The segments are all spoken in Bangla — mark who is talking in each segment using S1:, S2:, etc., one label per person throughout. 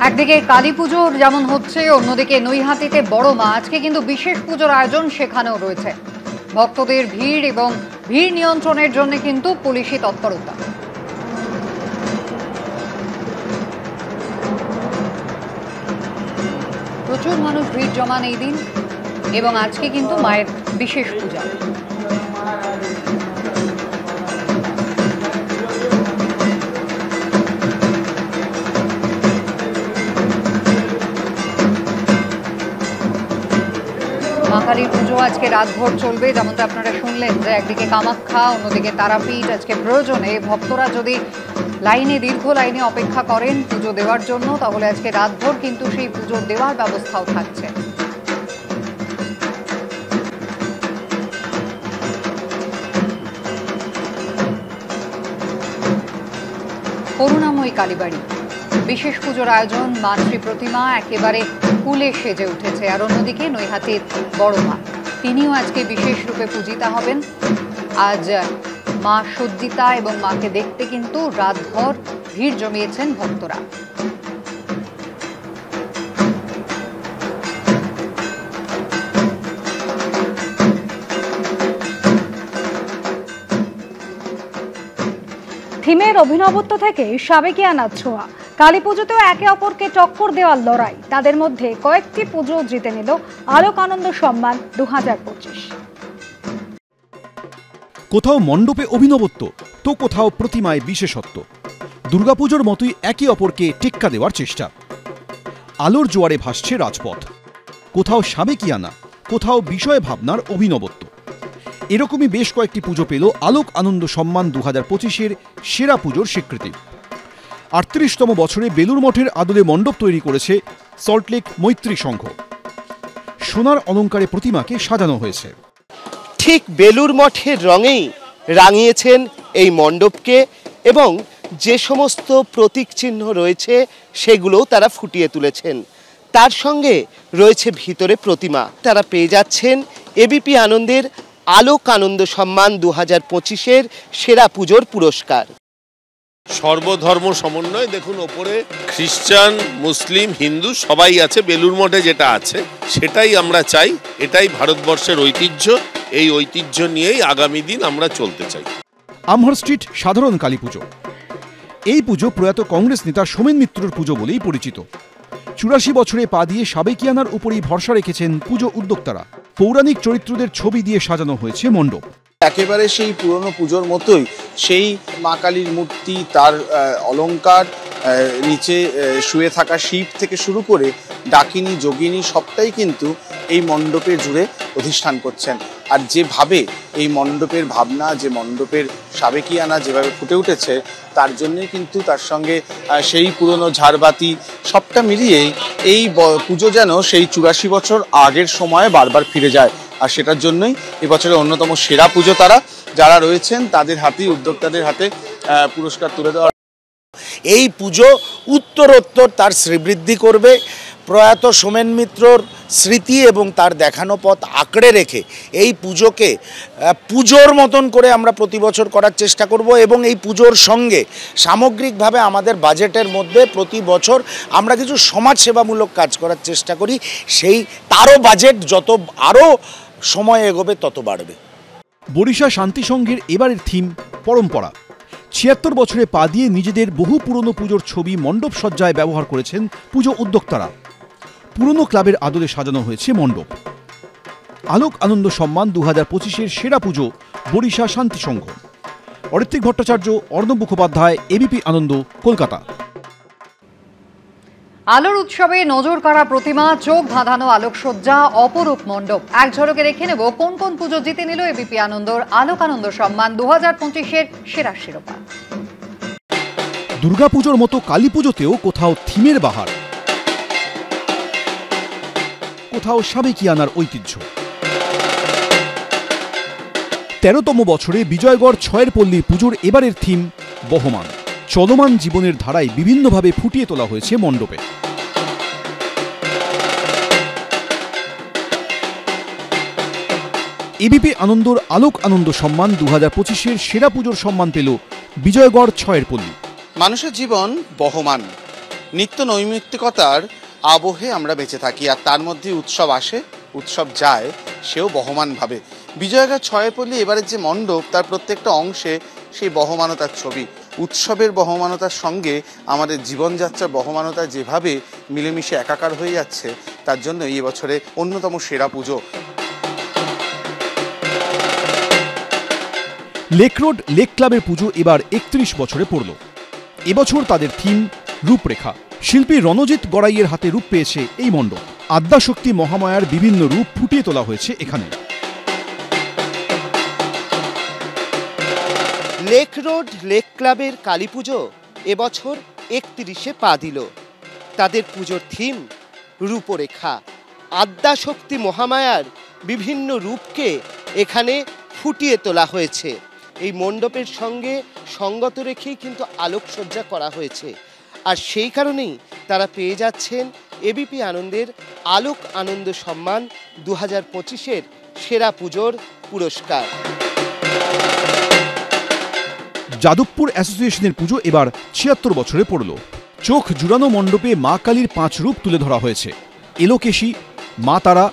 S1: একদিকে কালী পুজোর যেমন হচ্ছে, অন্যদিকে নৈহাটিতে বড় মা আজকে কিন্তু বিশেষ পুজোর আয়োজন সেখানেও রয়েছে। ভক্তদের ভিড় এবং ভিড় নিয়ন্ত্রণের জন্য কিন্তু পুলিশি তৎপরতা। প্রচুর মানুষ ভিড় জমান এই দিন এবং আজকে কিন্তু মায়ের বিশেষ পূজা। মা কালীর পুজো আজকে রাতভর চলবে। যেমনটা আপনারা শুনলেন যে একদিকে কামাখ্যা, অন্যদিকে তারাপীঠ। আজকে প্রয়োজনে ভক্তরা যদি দীর্ঘ লাইনে অপেক্ষা করেন পুজো দেওয়ার জন্য, তাহলে আজকে রাতভর কিন্তু সেই পুজো দেওয়ার ব্যবস্থাও থাকছে। করুণাময়ী কালীবাড়ি বিশেষ পুজোর আয়োজন, মাতৃ প্রতিমা একেবারে ফুলে সেজে উঠেছে। আর অন্যদিকে নৈহাটির বড় মা, তিনিও আজকে বিশেষ রূপে পূজিতা হবেন। আজ মা সজ্জিতা এবং মাকে দেখতে কিন্তু রাতভর ভিড় জমিয়েছেন ভক্তরা।
S2: থিমের অভিনবত্ব থেকে সাবেকিয়ানার ছোঁয়া। কালী পুজোতেও একে অপরকে টক্কর দেওয়ার লড়াই। তাদের মধ্যে কয়েকটি পুজো জিতে নিল আলোক আনন্দ সম্মান 2025।
S3: কোথাও মণ্ডপে অভিনবত্ব, তো কোথাও প্রতিমায় বিশেষত্ব। দুর্গাপুজোর মতোই একে অপরকে টেক্কা দেওয়ার চেষ্টা। আলোর জোয়ারে ভাসছে রাজপথ। কোথাও সাবেকিয়ানা, কোথাও বিষয় ভাবনার অভিনবত্ব। এরকমই বেশ কয়েকটি পুজো পেল আলোক আনন্দ সম্মান 2025-এর সেরা পুজোর স্বীকৃতি। 38তম বছরে বেলুর মঠের আদলে মণ্ডপ তৈরি করেছে সল্টলেক মৈত্রী সংঘ। সোনার অলঙ্কারে প্রতিমাকে সাজানো হয়েছে।
S4: ঠিক বেলুর মঠের রঙেই রাঙিয়েছেন এই মণ্ডপকে এবং যে সমস্ত প্রতীক চিহ্ন রয়েছে সেগুলোও তারা ফুটিয়ে তুলেছেন। তার সঙ্গে রয়েছে ভিতরে প্রতিমা। তারা পেয়ে যাচ্ছেন এবিপি আনন্দের আলোক আনন্দ সম্মান 2025-এর সেরা পুজোর পুরস্কার।
S5: সর্বধর্ম সমন্বয়। দেখুন, ওপরে খ্রিস্টান, মুসলিম, হিন্দু সবাই আছে। বেলুর মঠে যেটা আছে সেটাই আমরা চাই। এটাই ভারতবর্ষের ঐতিহ্য। এই ঐতিহ্য নিয়েই আগামী দিন আমরা চলতে চাই।
S3: আমহার স্ট্রিট সাধারণ কালী পুজো। এই পুজো প্রয়াত কংগ্রেস নেতা সোমেন মিত্রর পুজো বলেই পরিচিত। 84 বছরে পা দিয়ে সাবেকিয়ানার উপরেই ভরসা রেখেছেন পুজো উদ্যোক্তারা। পৌরাণিক চরিত্রদের ছবি দিয়ে সাজানো হয়েছে মণ্ডপ।
S6: একেবারে সেই পুরনো পুজোর মতোই সেই মা কালীর মূর্তি, তার অলঙ্কার, নিচে শুয়ে থাকা শিব থেকে শুরু করে ডাকিনী, যোগিনী সবটাই কিন্তু এই মণ্ডপে জুড়ে অধিষ্ঠান করছেন। আর যেভাবে এই মণ্ডপের ভাবনা, যে মণ্ডপের সাবেকিয়ানা যেভাবে ফুটে উঠেছে, তার জন্যই কিন্তু তার সঙ্গে সেই পুরনো ঝাড়বাতি সবটা মিলিয়েই এই পুজো যেন সেই 84 বছর আগের সময়ে বারবার ফিরে যায়। আর সেটার জন্যই এবছরের অন্যতম সেরা পুজো তারা যারা রয়েছেন তাদের হাতেই, উদ্যোক্তাদের হাতে পুরস্কার তুলে দেওয়া।
S4: এই পুজো উত্তরোত্তর তার শ্রীবৃদ্ধি করবে। প্রয়াত সোমেন মিত্রর স্মৃতি এবং তার দেখানো পথ আঁকড়ে রেখে এই পুজোকে পুজোর মতন করে আমরা প্রতি বছর করার চেষ্টা করব এবং এই পুজোর সঙ্গে সামগ্রিকভাবে আমাদের বাজেটের মধ্যে প্রতি বছর আমরা কিছু সমাজসেবামূলক কাজ করার চেষ্টা করি। সেই তারও বাজেট যত আরও সময় এগোবে তত বাড়বে।
S3: বরিশা শান্তি সংঘের এবারের থিম পরম্পরা। 76 বছরে পা দিয়ে নিজেদের বহু পুরনো পুজোর ছবি মণ্ডপ সজ্জায় ব্যবহার করেছেন পুজো উদ্যোক্তারা। পুরনো ক্লাবের আদলে সাজানো হয়েছে মণ্ডপ। আলোক আনন্দ সম্মান 2025-এর সেরা পুজো বরিশা শান্তি সংঘ। অরিত্রিক ভট্টাচার্য, অর্ণব মুখোপাধ্যায়, এবিপি আনন্দ, কলকাতা।
S1: আলোর উৎসবে নজর কাড়া প্রতিমা, চোখ বাঁধানো আলোকসজ্জা, অপরূপ মণ্ডপ। এক ঝলকে দেখে নেব কোন কোন পুজো জিতে নিল এবিপি আনন্দর আলোক আনন্দ সম্মান 2025-এর সেরা শিরোপা।
S3: দুর্গাপুজোর মতো কালী পুজোতেও কোথাও থিমের বাহার, কোথাও সাবেকিয়ানার ঐতিহ্য। 13তম বছরে বিজয়গড় 6-এর পল্লী পুজোর এবারের থিম বহমান। চলমান জীবনের ধারায় বিভিন্নভাবে ফুটিয়ে তোলা হয়েছে মণ্ডপে। এবিপি আনন্দর আলোক আনন্দ সম্মান 2025-এর সেরা পুজোর সম্মান পেল বিজয়গড় 6-এর পল্লী।
S6: মানুষের জীবন বহমান, নিত্য নৈমিত্তিকতার আবহে আমরা বেঁচে থাকি, আর তার মধ্যে উৎসব আসে, উৎসব যায়, সেও বহমানভাবে। বিজয়ঘাট ছয়েপল্লী এবারের যে মণ্ডপ, তার প্রত্যেকটা অংশে সেই বহমানতার ছবি। উৎসবের বহমানতার সঙ্গে আমাদের জীবনযাত্রার বহমানতা যেভাবে মিলেমিশে একাকার হয়ে যাচ্ছে, তার জন্য এই বছরে অন্যতম সেরা পুজো।
S3: লেক রোড লেক ক্লাবের পুজো এবার 31 বছরে পড়ল। এবছর তাদের থিম রূপরেখা। শিল্পী রণজিৎ গড়াইয়ের হাতে রূপ পেয়েছে এই মণ্ডপ। আদ্যাশক্তি মহামায়ার বিভিন্ন রূপ ফুটিয়ে তোলা হয়েছে এখানে।
S7: লেক রোড লেক ক্লাবের কালী পুজো এবছর 31-এ পা দিল। তাদের পুজোর থিম রূপরেখা। আদ্যাশক্তি মহামায়ার বিভিন্ন রূপকে এখানে ফুটিয়ে তোলা হয়েছে। এই মণ্ডপের সঙ্গে সঙ্গত রেখেই কিন্তু আলোকসজ্জা করা হয়েছে, আর সেই কারণেই তারা পেয়ে যাচ্ছেন এবিপি আনন্দের আলোক আনন্দ সম্মান 2025-এর সেরা পুজোর পুরস্কার।
S3: যাদবপুর অ্যাসোসিয়েশনের পুজো এবার 76 বছরে পড়ল। চোখ জুড়ানো মণ্ডপে মা কালীর 5 রূপ তুলে ধরা হয়েছে। এলোকেশী, মা তারা,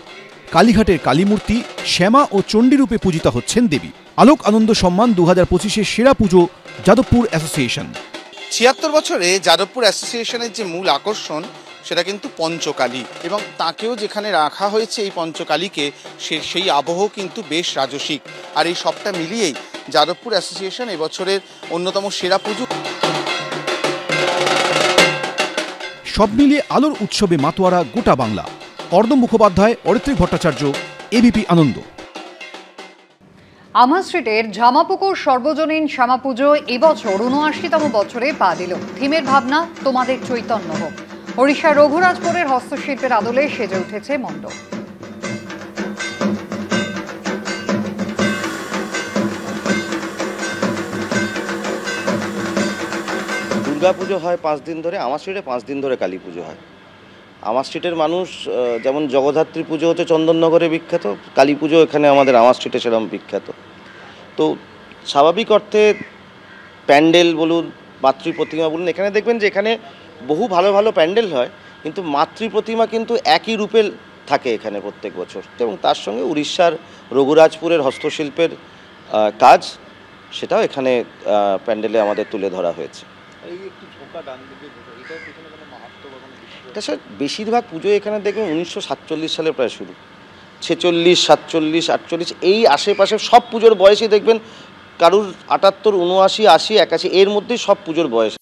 S3: কালীঘাটের কালীমূর্তি, শ্যামা ও চণ্ডী রূপে পূজিতা হচ্ছেন দেবী। আলোক আনন্দ সম্মান 2025-এর সেরা পুজো যাদবপুর অ্যাসোসিয়েশন।
S6: 76 বছরে যাদবপুর অ্যাসোসিয়েশনের যে মূল আকর্ষণ, সেটা কিন্তু পঞ্চকালী, এবং তাকেও যেখানে রাখা হয়েছে এই পঞ্চকালীকে, সেই আবহ কিন্তু বেশ রাজসিক। আর এই সবটা মিলিয়েই যাদবপুর অ্যাসোসিয়েশন এবছরের অন্যতম সেরা পুজো।
S3: সব মিলিয়ে আলোর উৎসবে মাতোয়ারা গোটা বাংলা। অর্দম মুখোপাধ্যায়, অরিত্রিক ভট্টাচার্য, এবিপি আনন্দ।
S1: আমার স্ট্রিটের ঝামাপুকুর সর্বজনীন শ্যামা পুজো এবছর ৭৯তম বছরে পা দিল। থিমের ভাবনা তোমাদের চৈতন্য হোক। ওড়িশার রঘুরাজপুরের হস্তশিল্পের আদলে সেজে উঠেছে মণ্ডপ।
S8: দুর্গাপুজো হয় 5 দিন ধরে, আমার স্ট্রিটে 5 দিন ধরে কালী পুজো হয়। আমার স্ট্রিটের মানুষ যেমন জগদ্ধাত্রী পুজো হচ্ছে চন্দননগরে বিখ্যাত, কালী পুজো এখানে আমাদের আমার স্ট্রিটে সেরকম বিখ্যাত। তো স্বাভাবিক অর্থে প্যান্ডেল বলুন, মাতৃ প্রতিমা বলুন, এখানে দেখবেন যে এখানে বহু ভালো ভালো প্যান্ডেল হয়, কিন্তু মাতৃ প্রতিমা কিন্তু একই রূপে থাকে এখানে প্রত্যেক বছর। এবং তার সঙ্গে উড়িষ্যার রঘুরাজপুরের হস্তশিল্পের কাজ, সেটাও এখানে প্যান্ডেলে আমাদের তুলে ধরা হয়েছে। এটা স্যার বেশিরভাগ পুজো এখানে দেখবেন 1947 সালে প্রায় শুরু, 46, 47, 48 এই আশেপাশে সব পুজোর বয়সই দেখবেন কারুর 78, 79, 80, 81 এর মধ্যেই সব পুজোর বয়স।